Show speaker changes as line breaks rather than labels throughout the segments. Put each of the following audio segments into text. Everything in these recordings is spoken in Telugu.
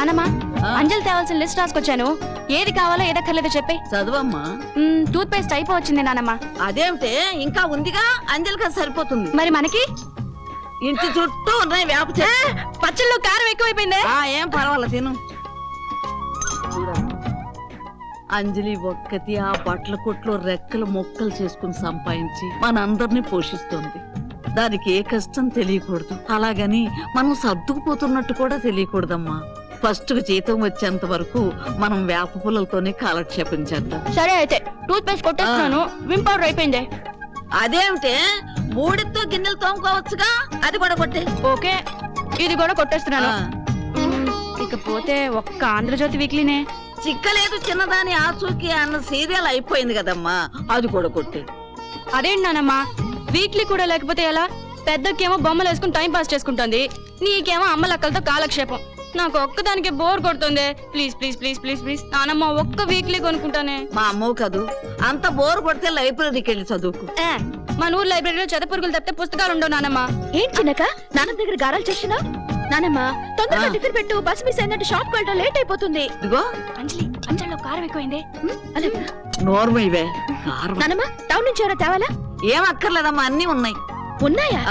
నానమ్మా అంజలి తేవాల్సిన లిస్ట్ రాసుకొచ్చాను. ఏది కావాలో ఏదక్కర్లేదో చెప్పి.
చదువమ్మా.
టూత్ పేస్ట్ అయిపోవచ్చింది నానమ్మా.
అదేమిటే ఇంకా ఉందిగా, అంజలిగా సరిపోతుంది.
మరి మనకి
ఇంటి చుట్టూ ఉన్నాయి వేప
పచ్చళ్ళు కారం ఎక్కువైపోయింది.
ఏం పర్వాలేదు తిను. అంజలి ఒక్కతి ఆ బట్టల కొట్లో రెక్కలు మొక్కలు చేసుకుని సంపాదించి మనందరినీ పోషిస్తుంది. దానికి ఏ కష్టం తెలియకూడదు. అలాగని మనం సర్దుకుపోతున్నట్టు కూడా తెలియకూడదమ్మా. ఫస్ట్ జీతం వచ్చేంత వరకు మనం వేప పుల్లలతోనే కాలక్షేపం చేద్దాం.
సరే అయితే టూత్ పేస్ట్ కొట్టేస్తున్నాను. విమ్ పౌడర్ అయిపోయింది.
అదేమిటే మూడితో గిన్నెలు తోముకోవచ్చుగా, అది కూడా కొట్టే.
ఓకే, ఇది కూడా కొట్టేస్తున్నాను. ఇకపోతే ఒక్క ఆంధ్రజ్యోతి వీక్లీనే.
చిక్కలేదు చిన్నదాని ఆచూకీ అన్న సీరియల్ అయిపోయింది కదమ్మా, అది కూడా కొట్టే.
అదేంటి నానమ్మా, వీక్లీ కూడా లేకపోతే ఎలా? పెద్దకేమో బొమ్మలు వేసుకుని టైం పాస్ చేసుకుంటుంది, నీకేమో అమ్మలక్కలతో కాలక్షేపం. నాకు ఒక్కదానికి బోర్ కొడుతుంది. Please please please please please నానమ్మ, ఒక్క వీక్లీ కొనుక్కుంటానే.
మా అమ్మవు కదూ, అంత బోర్ కొడితే లైబ్రరీకి వెళ్ళి చదువుకు.
మన ఊరు లైబ్రరీలో చెదపురుగులు తప్పితే పుస్తకాలు ఉండవు నానమ్మ.
ఏం చిన్నక నాన్న దగ్గర గారాలు చేసినా? నానమ్మ తొందరగా టిఫిన్ పెట్టు, బస్ మిస్ అయినట్టు షాప్ వెళ్ళడం లేట్ అయిపోతుంది.
ఇదిగో
అంజలి, అంజలిలో కారం ఎక్కువైంది.
నోర్మైవే.
నానమ్మ టౌన్ నుంచి ఎవరో తేవాలా?
ఏం అక్కర్లేదమ్మా, అన్ని ఉన్నాయి.
ఉన్నాయా?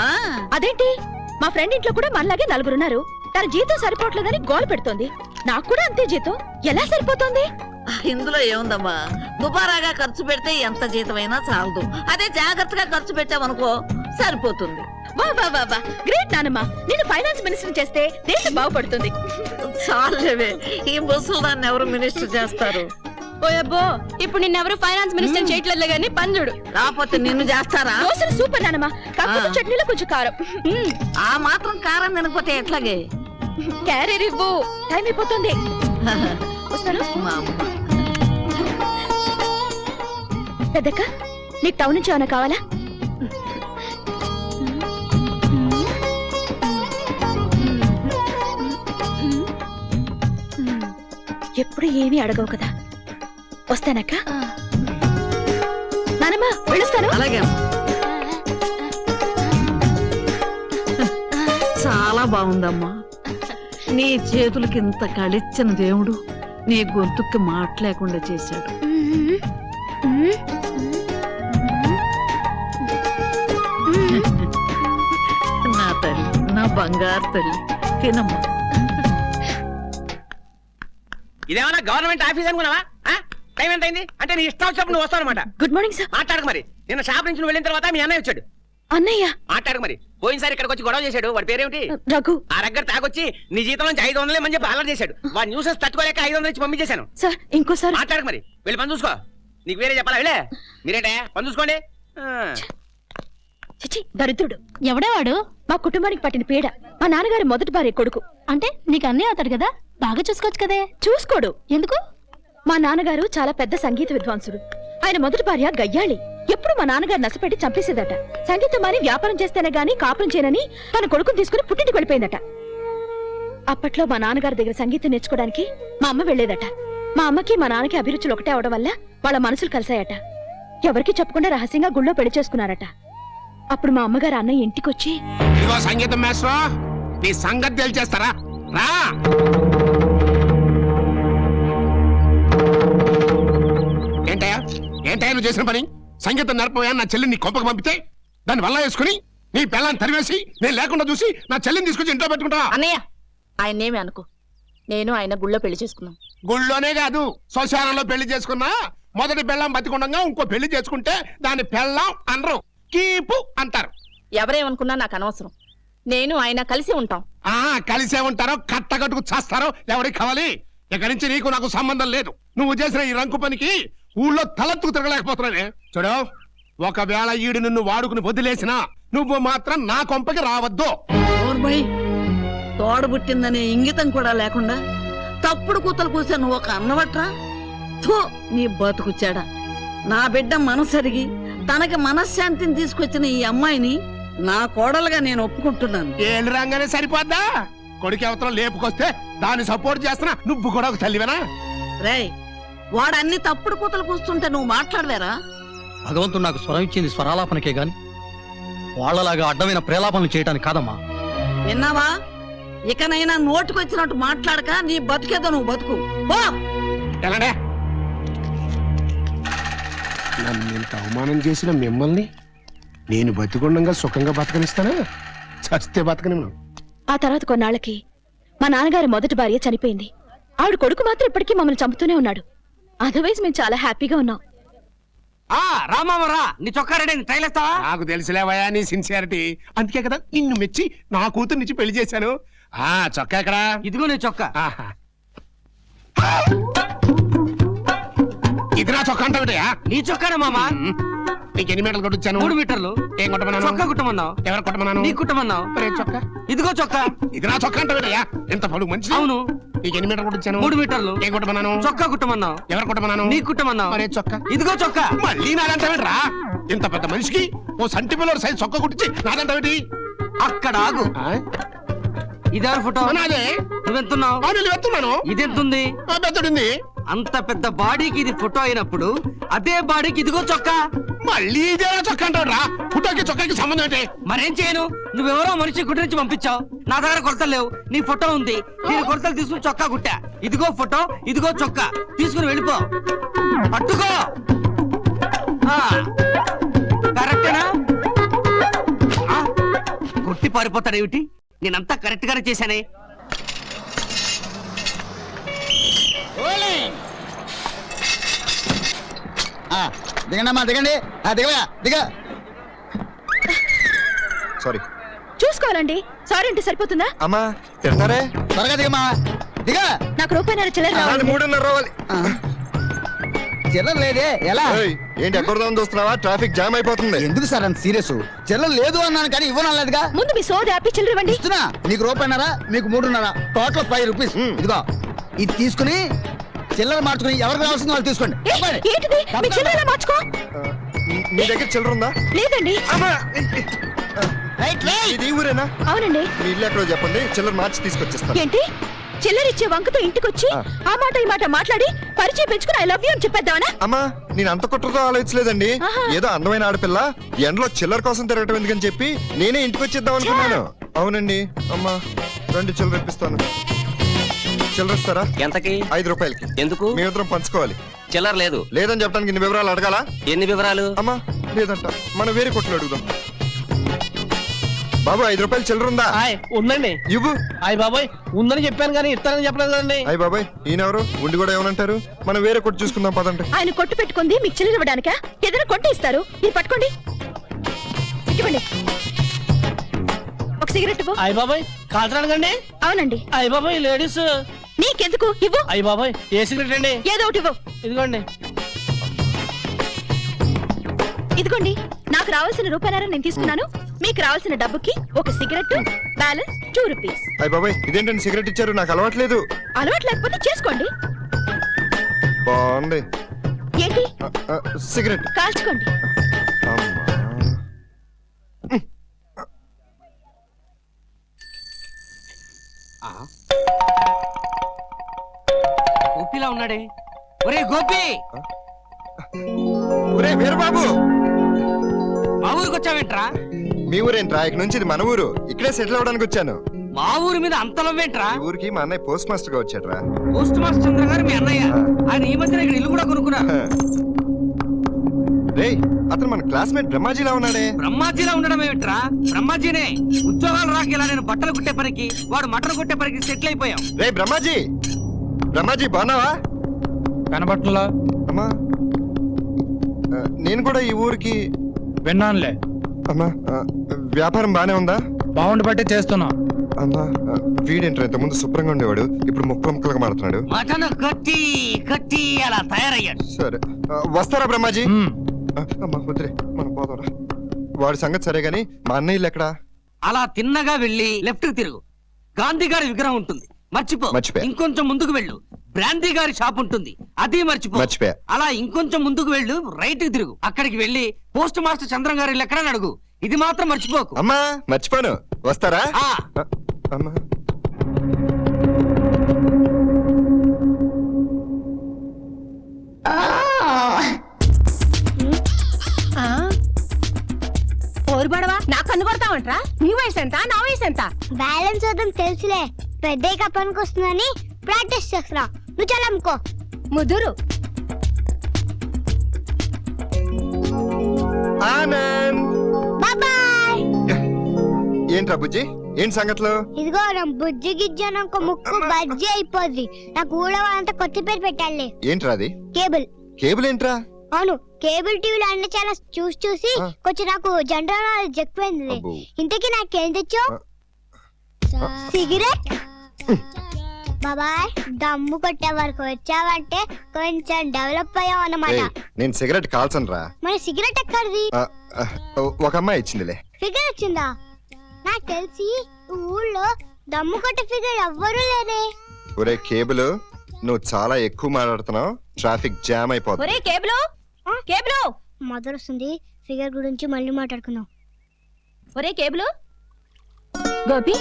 అదేంటి, మా ఫ్రెండ్ ఇంట్లో కూడా మనలాగే నలుగురున్నారు. తన జీతం సరిపోవట్లేదని గోల్ పెడుతోంది. నాకు కూడా అంతే జీతం, ఎలా సరిపోతుంది?
ఇందులో ఏముందమ్మా, దుబారాగా ఖర్చు పెడితే ఎంత జీతమైనా చాలదు. అదే జాగ్రత్తగా ఖర్చు పెట్టామనుకో సరిపోతుంది.
వా వా వా వా, గ్రేట్ నానమ్మ. నేను ఫైనాన్స్ మినిస్టర్ చేస్తే దేశం బాగుపడుతుంది.
చాలేవే, ఈ బస్సులు దాన్ని ఎవరు మినిస్టర్ చేస్తారు?
ఓయబ్బో, ఇప్పుడు నిన్నెవరు ఫైనాన్స్ మినిస్టర్ చేయట్లేదు గానీ పంజుడు.
కాకపోతే నిన్ను చేస్తారా?
దోశలు సూపర్ నానమ్మ, కాకపోతే చట్నీలో కొంచెం కారం.
ఆ మాత్రం కారం తినకపోతే ఎట్లాగే?
క్యారీర్ ఇవ్వు, టైం అయిపోతుంది. వస్తాను.
మా అమ్మ.
పెద్దక్క, నీకు టౌన్ నుంచి ఏమైనా కావాలా? ఎప్పుడు ఏమీ అడగవు కదా. వస్తానక్క. నానమ్మ వెళ్ళొస్తాను.
అలాగే. చాలా బాగుందమ్మా. నీ చేతులకి ఇంత కళిచ్చిన దేవుడు నీ గొంతుకి మాట లేకుండా చేశాడు. నా తల్లి, నా బంగారు తల్లి, తినమ్మా.
ఇదేమన్నా గవర్నమెంట్ ఆఫీస్ అనుకున్నావా? టైం ఎంత అయింది అంటే నీ ఇష్టం వచ్చినప్పుడు నువ్వు వస్తావు అనమాట.
Good morning sir.
మాట్లాడక మరి. నిన్న షాప్ నుంచి నువ్వు వెళ్ళిన తర్వాత మీ అన్నయ్య వచ్చాడు.
అన్నయ్య?
మాట్లాడక మరి. పోయినసారి ఇక్కడికి వచ్చి గొడవ చేశాడు. వాడి పేరేమిటి?
రఘు.
ఆ దగ్గర తాగొచ్చి నీ జీతం నుంచి 500 అని చెప్పి అలర్ చేశాడు. వాడి న్యూసెస్ తట్టుకోలేక 500 ఇచ్చి పంపించేశాను.
సార్ ఇంకోసారి.
మాట్లాడక మరి. వెళ్ళి పని చూసుకో. నీకు వేరే చెప్పాలా? వెళ్ళే మీరేటే పని చూసుకోండి.
చిచి, దరిద్రుడు.
ఎవడేవాడు?
మా కుటుంబానికి పట్టిన పీడ. మా నాన్నగారి మొదటి భార్య కొడుకు.
అంటే నీకు అన్నీ అవుతాడు కదా, బాగా చూసుకోవచ్చు కదే.
చూసుకోడు.
ఎందుకు?
మా నాన్నగారు చాలా పెద్ద సంగీత విద్వాంసుడు. ఆయన మొదటి భార్య గయ్యాళి. ఎప్పుడు మా నాన్నగారు నసపెట్టి చంపేసేదట. సంగీతం మాని వ్యాపారం చేస్తేనే గానీ కాపురం చేయనని తన కొడుకుని తీసుకుని పుట్టింటికి వెళ్ళిపోయిందట. అప్పట్లో మా నాన్నగారి దగ్గర సంగీతం నేర్చుకోవడానికి మా అమ్మ వెళ్లేదట. మా అమ్మకి మా నాన్నకి అభిరుచులు ఒకటే అవడం వల్ల వాళ్ళ మనసులు కలిసాయట. ఎవరికి చెప్పకుండా రహస్యంగా గుళ్ళో పెళ్లి చేసుకున్నారట. అప్పుడు మా అమ్మగారు అన్నయ్య ఇంటికొచ్చి,
సంగీతం మాస్టర్ నీ సంగతి తెలిచేస్తారా రా. ఏంటయ్యా నువ్వు చేసిన పని? సంగీతం నడపయా నా చెల్లిని నీ కొంపకు పంపితే దాన్ని వల్ల వేసుకుని నీ పిల్లని తరివేసి నేను లేకుండా చూసి నా చెల్లిని తీసుకొచ్చి ఇంట్లో పెట్టుకుంటా.
అన్నయ్య, ఆయన్నేమి అనుకో. నేను ఆయన గుళ్ళో పెళ్లి చేసుకున్నాం.
గుళ్ళోనే కాదు, శ్మశానంలో పెళ్లి చేసుకున్నా. మొదటి పెళ్ళం బతికుండగా ఇంకో పెళ్లి చేసుకుంటే దాన్ని పెళ్ళం అనరు, కీపు అంటారు.
ఎవరేమనుకున్నా నాకు అనవసరం. నేను ఆయన కలిసి ఉంటాం.
కలిసే ఉంటారో కట్టగట్టుకు చేస్తారో ఎవరికి కావాలి? ఇక్కడి నుంచి నీకు నాకు సంబంధం లేదు. నువ్వు చేసిన ఈ రంకు పనికి ఊళ్ళో తలెత్తుకు తిరగలేకపోతున్నానే. చూడు, ఒకవేళ ఈడు నిన్ను వాడుకుని వదిలేసినా నువ్వు మాత్రం నా కొంపకి రావద్దు.
తోడబుట్టిందనే ఇంగితం కూడా లేకుండా తప్పుడు కూతలు కూసా నువ్వు ఒక అన్నవట్రా. నీ బతుకుచ్చాడా. నా బిడ్డ మనసరిగి తనకి మనశ్శాంతిని తీసుకొచ్చిన ఈ అమ్మాయిని నా కోడలుగా నేను ఒప్పుకుంటున్నాను.
ఏళ్ళు రాగానే సరిపోద్దా? కొడుకు అవతరం లేపుకొస్తే దాన్ని సపోర్ట్ చేస్తున్నా నువ్వు కూడా ఒక తల్లివేనా?
రేయ్, వాడు అన్ని తప్పుడు కూతలు కూస్తుంటే నువ్వు మాట్లాడలేరా?
భగవంతుడు నాకు స్వరం ఇచ్చింది స్వరాలాపనకే గాని వాళ్ళలాగా అడ్డమైన ప్రేలాపనలు చేయటానికి కాదమ్మా.
విన్నావా? ఇకనైనా నోటికొచ్చినట్టు మాట్లాడక నీ బతుకేదో నువ్వు బతుకు పో.
ఎలానే నన్ను ఇంత అవమానం చేసిన మిమ్మల్ని నేను బతికుండగా సుఖంగా బతకనిస్తానా? చస్తే బతకనివ్వను.
ఆ తర్వాత కొన్నాళ్ళకి మా నాన్నగారి మొదటి భార్య చనిపోయింది. ఆవిడ కొడుకు మాత్రం ఇప్పటికీ మమ్మల్ని చంపుతూనే ఉన్నాడు. అదర్వైజ్ మేము చాలా హ్యాపీగా ఉన్నాం.
రామావరా నీ చొక్కా రెడీ ట్రైల్ వేస్తావా?
నాకు తెలిసిలేవయా నీ సిన్సియారిటీ. అందుకే కదా నిన్ను మెచ్చి నా కూతురు నుంచి పెళ్లి చేశాను. ఆ చొక్కా ఎక్కడా?
ఇదిగో నీ చొక్కా.
ఆహా. ఇది నా చొక్కా అంటావుటయా?
నీ చొక్కానే మామా.
నీకు ఎన్ని మీటర్లు కొట్టించాను?
3 మీటర్లు.
ఏం కొట్టమన్నాను?
చొక్కా కుట్టమన్నావు.
ఎవరు కొట్టమన్నాను?
నీ కుట్టమన్నావు.
మరేం చొక్కా?
ఇదిగో చొక్కా.
ఇది నా చొక్కా అంటావుటయా? ఎంత పొడుగు మనిషి.
అవును.
నీకు ఎన్ని మీటర్లు కొట్టించాను?
3 మీటర్లు.
ఏం కొట్టమన్నాను?
చొక్కా కుట్టమన్నావు.
ఎవరు కొట్టమన్నాను?
నీ కుట్టమన్నావు.
మరే చొక్కా?
ఇదిగో చొక్కా.
మళ్ళీ నాదంటావేంట్రా? ఇంత పెద్ద మనిషికి ఓ సంటి పిల్లల సైజ్ చొక్కా కుట్టించి నాదంటావేంటి?
అక్కడ ఆగు.
ఆ?
ఇదెవరి ఫోటో?
నాదే.
నువ్వెంతున్నావు?
నేను వెళ్తున్నాను.
ఇదెంతుంది?
పెద్దడింది.
అంత పెద్ద బాడీకి ఇది ఫోటో అయినప్పుడు అదే బాడీకి ఇదిగో చొక్కా.
మళ్ళీ ఇదే చొక్కా అంటావురా? ఫోటోకి చొక్కాకి సంబంధం ఏంటి?
మరేం చేయను? నువ్వెవరో మనిషి గురించి పంపించావు. నా దగ్గర కొలతలు లేవు. నీ ఫోటో ఉంది. నేను కొలతలు తీసుకుని చొక్కా కుట్టా. ఇదిగో ఫోటో, ఇదిగో చొక్కా. తీసుకుని వెళ్ళిపో. పట్టుకో. కరెక్టేనా? కొట్టి పారిపోతాడేమిటి? నేనంతా కరెక్ట్ గానే చేశానే.
దిగండి అమ్మా, దిగండి. దిగవా, దిగ. సారీ.
చూసుకోవాలండి. సారీ అంటే సరిపోతుందా?
అమ్మా తిడతారే. త్వరగా దిగమ్మా, దిగ.
నాకు రూపాయి చిల్లర రావాలి.
3:30 రావాలి. చిల్లర లేదే. ఎలా? ఏంటి ఎక్కడ చూస్తున్నావా? ట్రాఫిక్ జామ్ అయిపోతుంది. ఎందుకు సార్ అంత సీరియస్? చిల్లర లేదు అన్నాను కానీ ఇవ్వనలేదుగా.
ముందు మీ సోది ఆపి చిల్లర ఇవ్వండి.
ఇస్తున్నా. నీకు రూపాయిన్నరా, మీకు 3:30. Total 5 rupees. ఇదిగో ఇది తీసుకుని చిల్లర మార్చుకుని ఎవరికి రావాల్సింది వాళ్ళు తీసుకోండి.
ఏంటిది? మీ చిల్లర ఎలా మార్చుకో?
మీ దగ్గర చిల్లర ఉందా?
లేదండి.
ఇది ఊరేనా?
అవునండి.
మీ ఇల్లు ఎక్కడో చెప్పండి, చిల్లర మార్చి తీసుకొచ్చేస్తాను.
ఏంటి? చిల్లరిచ్చే వంకతో ఇంటికొచ్చి ఆ మాట ఈ మాట మాట్లాడి పరిచయం పెంచుకుని ఐ లవ్ యూ అని చెప్పేద్దామనా?
అమ్మా నేను అంత కుట్రతో ఆలోచించలేదండి.
ఆహా.
ఏదో అందమైన ఆడపిల్ల ఎండలో చిల్లర కోసం తిరగటం ఎందుకని చెప్పి నేనే ఇంటికి వచ్చేద్దాం అనుకున్నాను. అవునండి. అమ్మా 2 చిల్లర ఇప్పిస్తాను. చిల్లర ఇస్తారా?
ఎంతకి?
5 రూపాయలకి.
ఎందుకు?
మేమిద్దరం పంచుకోవాలి.
చిల్లర లేదు.
లేదని చెప్పడానికి ఇన్ని వివరాలు అడగాలా?
ఎన్ని వివరాలు?
అమ్మా లేదంట. మనం వేరే కొట్లు అడుగుదాం. బాబు 5 రూపాయలు చిల్లర ఉందా?
ఉందండి.
ఇవ్వు.
అయ్య బాబాయ్ ఉందని చెప్పాను కానీ ఇస్తానని చెప్పలేదు కదండి.
అయ్య బాబాయ్ ఈయనెవరు? ఉండి కూడా ఏమనంటారు? మనం వేరే కొట్టు చూసుకుందాం పదండి.
ఆయన కొట్టు పెట్టుకుంది మీకు చిల్లర ఇవ్వడానికా? ఏదైనా కొట్టి ఇస్తారు. ఇది పట్టుకోండి. ఇవ్వండి. ఒక సిగరెట్ ఇవ్వు.
అయ్య బాబాయ్ కాల్చడానికండి?
అవునండి.
అయ్య బాబాయ్ లేడీస్.
నీకెందుకు? ఇవ్వు.
అయ్య బాబాయ్ ఏ సిగరెట్ అండి?
ఏదో ఒకటి ఇవ్వు.
ఇదిగోండి.
ఇదిగోండి. నాకు రావాల్సిన రూపాయన్నర నేను తీసుకున్నాను. మీకు రావాల్సిన డబ్బుకి ఒక సిగరెట్, బ్యాలెన్స్ 2 రూపీస్.
అయ్య బాబాయ్ ఇదేంటండి సిగరెట్ ఇచ్చారు? నాకు అలవాట్లేదు.
అలవాటు లేకపోతే చేసుకోండి.
బాగుంది.
ఏంటి?
సిగరెట్
కాల్చుకోండి.
గోపిలా ఉన్నాడే. ఒరే గోపి,
ఒరే వీరబాబు,
మా ఊరికి వచ్చావేంట్రా?
మీ ఊరేంట్రా? ఇక నుంచి ఇది మన ఊరు. ఇక్కడే సెటిల్ అవ్వడానికి వచ్చాను.
మా ఊరి మీద అంతలవేంట్రా?
ఈ ఊరికి మా అన్నయ్య పోస్ట్ మాస్టర్ గా వచ్చాడ్రా.
పోస్ట్ మాస్టర్ చంద్ర గారు మీ అన్నయ్య. ఆయన ఈ మధ్యన ఇక్కడ ఇల్లు కూడా కొనుక్కున్నారు.
రేయ్ అతను మన క్లాస్మేట్ బ్రహ్మాజీలా ఉన్నాడే.
బ్రహ్మాజీలా ఉండడం ఏమిట్రా? బ్రహ్మాజీనే. ఉద్యోగాలు రాక ఇలా నేను బట్టలు కుట్టే పనికి, వాడు మటన్ కుట్టే పనికి సెటిల్ అయిపోయాం.
రేయ్ బ్రహ్మాజీ, బ్రహ్మాజీ బాగున్నావా?
కనబట్టలా?
అమ్మా నేను కూడా ఈ ఊరికి
విన్నానులే.
అమ్మా వ్యాపారం బానే ఉందా?
బాగుండి బట్టే చేస్తున్నా.
అమ్మా వీడేంట్రా ఇంతకుముందు శుభ్రంగా ఉండేవాడు, ఇప్పుడు ముక్కలు ముక్కలుగా మారుతున్నాడు.
మటన్ కట్టి కట్టి అలా తయారయ్యాడు.
సరే వస్తారా బ్రహ్మాజీ?
మ్మ్.
అమ్మా వద్దురే మనం పోదాంరా. వాడి సంగతి సరే గాని మా అన్నయ్య ఇల్లు ఎక్కడా?
అలా తిన్నగా వెళ్ళి లెఫ్ట్ కి తిరుగు. గాంధీ గారి విగ్రహం ఉంటుంది, మర్చిపో.
మర్చిపోయా.
ఇంకొంచెం ముందుకు వెళ్ళు, బ్రాందీ గారి షాప్ ఉంటుంది, అది మర్చిపో.
మర్చిపోయా.
అలా ఇంకొంచెం ముందుకు వెళ్ళు, రైట్ కి తిరుగు. అక్కడికి వెళ్ళి పోస్ట్ మాస్టర్ చంద్రం గారి ఇల్లు ఎక్కడని అడుగు. ఇది మాత్రం మర్చిపోకు.
అమ్మా మర్చిపోను. వస్తారా?
ఆ.
అమ్మా
ఓరు బడవా, నాకు కన్ను కొడతావంట్రా? నీ వయసు ఎంత, నా వయసు ఎంత?
బ్యాలెన్స్ అవుతాం తెలుసులే, పెద్ద పనికి వస్తుందని ప్రాక్టీస్ చేస్తున్నా. నువ్వు చాలా అమ్ముకో.
ముదురు
ఆనంద్
బాయ్.
ఏంట్రా బుజ్జి, ఏంటి సంగతులు?
ఇదిగో నా బుజ్జి గిజ్జి ఒక ముక్కు బజ్జి అయిపోద్ది. నాకు ఊళ్ళో వాళ్ళంతా కొత్త పేరు పెట్టాలి.
ఏంట్రా అది?
కేబుల్.
కేబుల్ ఏంట్రా?
అవును, కేబుల్ టీవీలో అన్ని చాలా చూసి కొంచెం నాకు జనరల్ నాలెడ్జ్ ఎక్కువైంది.
అబ్బో.
ఇంతకీ నాకేం తెచ్చావు? సిగరెట్. బాబాయ్, దమ్ము కొట్టే వరకు వచ్చావంటే కొంచెం డెవలప్ అయ్యావు అన్నమాట.
ఏయ్, నేను సిగరెట్ కాల్చను రా.
మరి సిగరెట్ ఎక్కడిది?
ఒక అమ్మాయి ఇచ్చిందిలే.
ఫిగర్ వచ్చిందా? నాకు తెలిసి ఊళ్ళో దమ్ము కొట్టే ఫిగర్ ఎవ్వరూ లేరే.
ఒరే కేబుల్, నువ్వు చాలా ఎక్కువ మాట్లాడుతున్నావు, ట్రాఫిక్ జామ్ అయిపోతుంది.
ఒరే కేబులు కేబులు
మదర్ వస్తుంది, ఫిగర్ గురించి మళ్ళీ మాట్లాడుకుందాం.
ఒరే కేబులు. గోపి,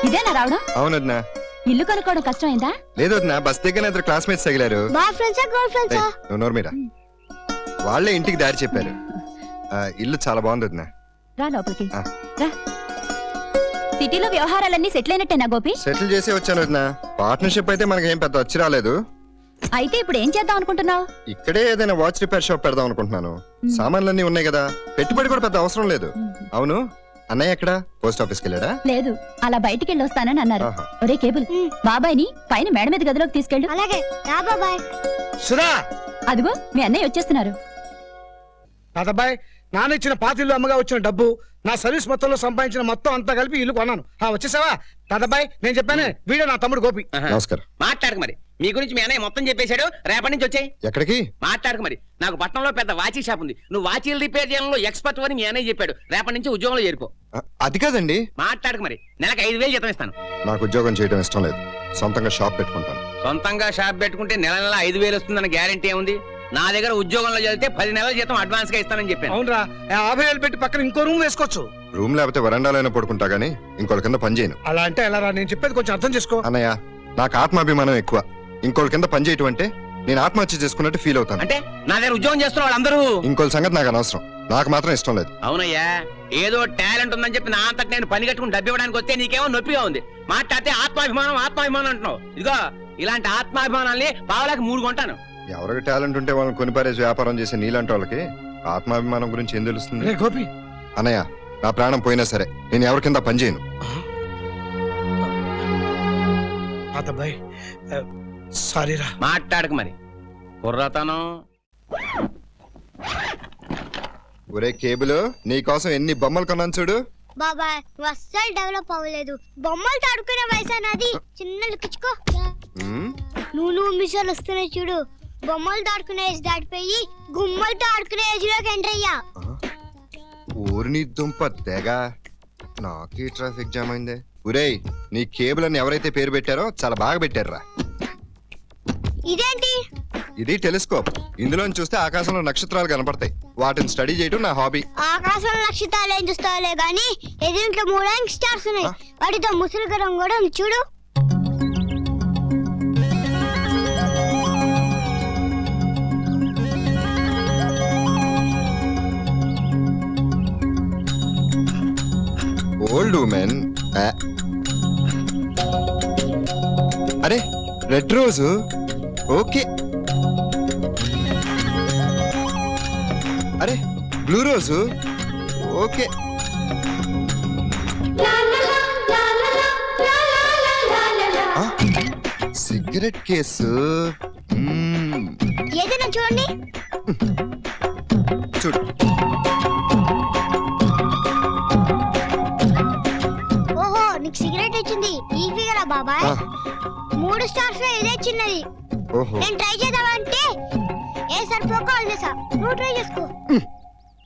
ఇదేనా రావడం?
అవునన్నా.
ఇల్లు కనుక్కోవడం కష్టమైందా?
లేదు వదినా, బస్ దగ్గర ఇద్దరు క్లాస్మేట్స్ తగిలారు.
బాయ్ ఫ్రెండ్సా గర్ల్ ఫ్రెండ్సా?
ఏయ్, నువ్వు నోరు మీరా. వాళ్ళే ఇంటికి దారి చెప్పారు. ఇల్లు చాలా బాగుంది వదినా.
రా లోపలికి
ఆ.
రా. సిటీలో వ్యవహారాలన్నీ సెటిల్ అయినట్టేనా గోపి?
సెటిల్ చేసి వచ్చాను వదినా. పార్ట్నర్షిప్ అయితే మనకి ఏం పెద్ద వచ్చి రాలేదు.
అయితే ఇప్పుడు ఏం చేద్దాం అనుకుంటున్నావు?
ఇక్కడే ఏదైనా వాచ్ రిపేర్ షాప్ పెడదాం అనుకుంటున్నాను. సామాన్లన్నీ ఉన్నాయి కదా, పెట్టుబడి కూడా పెద్ద అవసరం లేదు. అవును, అన్నయ్య ఎక్కడ? పోస్ట్ ఆఫీస్కి వెళ్ళాడా?
లేదు, అలా బయటికి వెళ్ళి వస్తానని అన్నారు.
ఆహా.
ఒరే కేబుల్, బాబాయ్ని పైన మేడ మీద గదిలోకి తీసుకెళ్ళు.
అలాగే రా బాబాయ్.
సుధా,
అదిగో మీ అన్నయ్య వచ్చేస్తున్నారు.
అదబ్బాయి, నాన్న ఇచ్చిన పాత ఇల్లు అమ్మగా వచ్చిన డబ్బు, నా సర్వీస్ మొత్తంలో సంపాదించిన మొత్తం అంతా కలిపి ఇల్లు కొన్నాను. వచ్చేసావా? దాదాబాయ్, నేను చెప్పానే, వీడే నా తమ్ముడు గోపి.
నమస్కారం.
మాట్లాడకు మరి. మీ గురించి మీ అన్నయ్య మొత్తం చెప్పేశాడు. రేపటి నుంచి వచ్చాయి.
ఎక్కడికి?
మాట్లాడకు మరి. నాకు పట్టణంలో పెద్ద వాచీ షాప్ ఉంది. నువ్వు వాచీలు రిపేర్ చేయడంలో ఎక్స్పర్ట్ అని మీ అన్నయ్య చెప్పాడు. రేపటి నుంచి ఉద్యోగంలో చేరిపో.
అది కాదండి.
మాట్లాడకు మరి. నెలకు 5,000 జీతం ఇస్తాను.
నాకు ఉద్యోగం చేయడం ఇష్టం లేదు, సొంతంగా షాప్ పెట్టుకుంటాను.
సొంతంగా షాప్ పెట్టుకుంటే నెల 5,000 వస్తుందన్న గ్యారంటీ ఏముంది? నా దగ్గర ఉద్యోగంలో చదివితే 10 నెలల జీతం అడ్వాన్స్ గా ఇస్తానని చెప్పాను.
అవునరా, 50,000 పెట్టి పక్కన ఇంకో రూమ్ వేసుకోవచ్చు.
రూమ్ లేకపోతే వరండాలోనే పడుకుంటా గానీ ఇంకోటి కింద పని చేయను.
అలా అంటే ఎలా రా? నేను చెప్పేది కొంచెం అర్థం చేసుకో.
అన్నయ్య, నాకు ఆత్మాభిమానం ఎక్కువ. ఇంకోటి కింద పని చేయటం అంటే నేను ఆత్మహత్య చేసుకున్నట్టు ఫీల్ అవుతాను.
అంటే నా దగ్గర ఉద్యోగం చేస్తున్న వాళ్ళందరూ
ఇంకోటి సంగతి నాకు అనవసరం, నాకు మాత్రం ఇష్టం లేదు.
అవునయ్యా, ఏదో టాలెంట్ ఉందని చెప్పి నా అంతటి నేను పని కట్టుకుని డబ్బు ఇవ్వడానికి వస్తే నీకేమో నొప్పిగా ఉంది. మాట్లాడితే ఆత్మాభిమానం ఆత్మాభిమానం అంటున్నావు. ఇదిగో ఇలాంటి ఆత్మాభిమానాల్ని పావలాకి 3 కొంటాను.
ఎవరికి టాలెంట్ ఉంటే వాళ్ళని కొనిపారేసి వ్యాపారం చేసే నీలాంటి వాళ్ళకి ఆత్మాభిమానం గురించి ఏం తెలుస్తుంది?
రే గోపి,
అన్నయ్య, నా ప్రాణం పోయినా సరే నేను ఎవరి కింద పని చేయను.
అదబ్బాయి, సారీరా.
మాట్లాడకు మరి. కుర్రతనం.
ఒరే కేబుల్, నీకోసం ఎన్ని బొమ్మలు కొన్నాను చూడు.
బాబాయ్, నువ్వు అస్సలు డెవలప్ అవ్వలేదు. బొమ్మలు ఆడుకునే వయసు అన్నది. చిన్న లిక్కించుకో.
ఉమ్,
నువ్వు మిసాలు వస్తున్నాయి చూడు. బొమ్మలతో ఆడుకునే ఏజ్ దాటిపోయి గుమ్మలతో ఆడుకునే ఏజ్ లోకి ఎంటర్ అయ్యా.
ఊరిని దుంప తెగ, నాకే ట్రాఫిక్ జామ్ అయిందే. ఒరేయ్, నీ కేబుల్ అని ఎవరైతే పేరు పెట్టారో చాలా బాగా పెట్టారురా.
ఇదేంటి?
ఇది టెలిస్కోప్. ఇందులో చూస్తే ఆకాశంలో నక్షత్రాలు కనపడతాయి. వాటిని స్టడీ చేయడం నా హాబీ.
ఆకాశంలో నక్షత్రాలు ఏం చూస్తావులే గాని ఎదురింట్లో 3 యంగ్స్టర్స్ ఉన్నాయి. వాటితో ముసులుగరం కూడా ఉంది చూడు.
Old women. అరే, రెడ్ రోజు. ఓకే. అరే, బ్లూ రోజు. ఓకే. ఆ, సిగరెట్ కేసు.
ఏదైనా చూడండి.
చూడు.
ఓహో, నీకు సిగరెట్ వచ్చింది. ఈ ఫిగరా బాబాయ్?
ఆ.
3 స్టార్స్ లో ఇదే చిన్నది.
ఓహో,
నేను ట్రై చేద్దామంటే ఏ సరిపోక వదిలేసా. నువ్వు ట్రై చేసుకో.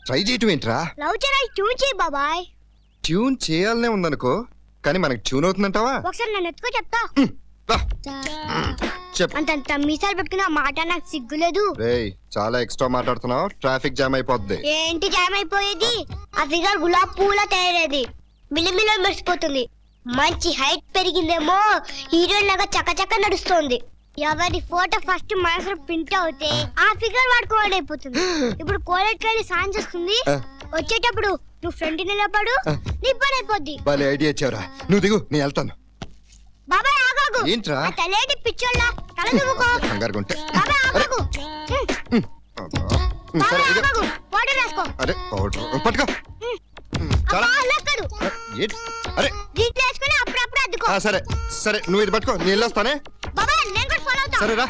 ట్రై చేయటం ఏంట్రా?
లవ్ చెరాయి ట్యూన్ చేయి బాబాయ్.
ట్యూన్ చేయాలనే ఉందనుకో, కానీ మనకి ట్యూన్ అవుతుందంటావా?
ఒకసారి నన్ను ఎత్తుకో చెప్తా.
రా. చెప్పు.
అంత మీసాలు పెట్టుకున్న మాట నాకు సిగ్గులేదు.
రేయ్, చాలా ఎక్స్ట్రా మాట్లాడుతున్నావు. ట్రాఫిక్ జామ్ అయిపోద్ది.
ఏంటి జామ్ అయిపోయేది? ఆ ఫిగర్ గులాబ్ పూల తయారేది. మిలిమిలో మెరిసిపోతుంది. మంచి హైట్ పెరిగిందేమో, హీరోయిన్ లాగా చకచక నడుస్తోంది. ఎవరి ఫోటో ఫస్ట్ మనసులో ప్రింట్ అవుతే ఆ ఫిగర్ వాడుకోవడం అయిపోతుంది. ఇప్పుడు కోలెట్ వెళ్ళి సాయం చేస్తుంది. వచ్చేటప్పుడు నువ్వు ఫ్రెండ్ నిలబడు నీ పని అయిపోద్ది.
భలే ఐడియా ఇచ్చావురా. నువ్వు దిగు, నేను వెళ్తాను.
బాబాయ్ ఆగాగు.
ఏంట్రా?
ఆ తలేటి పిచ్చోళ్ళ తల దువ్వుకో.
కంగారు గుంటే.
బాబాయ్ ఆగాగు.
సరే
బాబాయ్
ఇదిగో.
ఆగాగు. వాటర్ రాసుకో.
అరే పౌడర్ పట్టుకో. చాలా
అబ్బా, అల్లక్కడు.
ఏంటి? అరే
దీంట్లో వేసుకుని అప్పుడప్పుడు అద్దుకో.
సరే సరే, నువ్వు ఇది పట్టుకో, నేను వెళ్ళొస్తానే.
బాబాయ్ నేను కూడా ఫాలో అవుతా.
సరేరా.